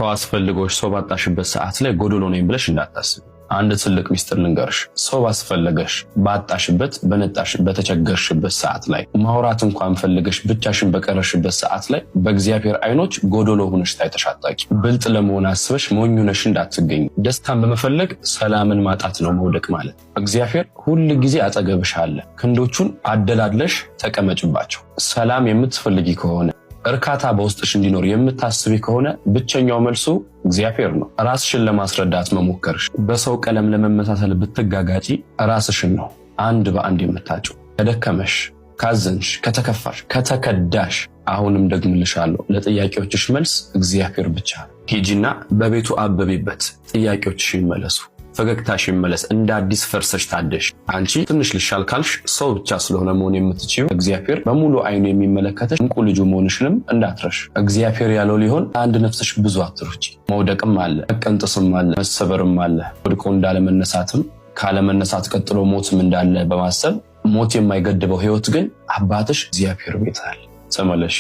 ሰው አስፈልጎሽ ሰው ባጣሽበት ሰዓት ላይ ጎዶሎ ነኝ ብለሽ እንዳታስብ። አንድ ትልቅ ሚስጥር ልንገርሽ። ሰው አስፈልገሽ ባጣሽበት በነጣሽ በተቸገርሽበት ሰዓት ላይ ማውራት እንኳን ፈልገሽ ብቻሽን በቀረሽበት ሰዓት ላይ በእግዚአብሔር አይኖች ጎዶሎ ሆነሽ ታይተሻጣቂ። ብልጥ ለመሆን አስበሽ ሞኝ ሆነሽ እንዳትገኝ። ደስታን በመፈለግ ሰላምን ማጣት ነው መውደቅ ማለት። እግዚአብሔር ሁል ጊዜ አጠገብሽ አለ። ክንዶቹን አደላድለሽ ተቀመጭባቸው። ሰላም የምትፈልጊ ከሆነ እርካታ በውስጥሽ እንዲኖር የምታስቢ ከሆነ ብቸኛው መልሱ እግዚአብሔር ነው። ራስሽን ለማስረዳት መሞከርሽ፣ በሰው ቀለም ለመመሳሰል ብትጋጋጪ ራስሽን ነው አንድ በአንድ የምታጭው። ከደከመሽ፣ ካዘንሽ፣ ከተከፋሽ፣ ከተከዳሽ አሁንም ደግምልሻለሁ፣ ለጥያቄዎችሽ መልስ እግዚአብሔር ብቻ ነው። ሂጂና በቤቱ አበቢበት፣ ጥያቄዎችሽ ይመለሱ፣ ፈገግታሽ ይመለስ፣ እንደ አዲስ ፈርሰሽ ታደሽ። አንቺ ትንሽ ልሻል ካልሽ ሰው ብቻ ስለሆነ መሆን የምትችይው እግዚአብሔር በሙሉ አይኑ የሚመለከተሽ እንቁ ልጁ መሆንሽንም እንዳትረሽ። እግዚአብሔር ያለው ሊሆን አንድ ነፍስሽ ብዙ አትሩጪ። መውደቅም አለ፣ መቀንጠስም አለ፣ መሰበርም አለ። ወድቆ እንዳለመነሳትም ካለመነሳት ቀጥሎ ሞትም እንዳለ በማሰብ ሞት የማይገድበው ህይወት ግን አባትሽ እግዚአብሔር ቤት አለ። ተመለሽ።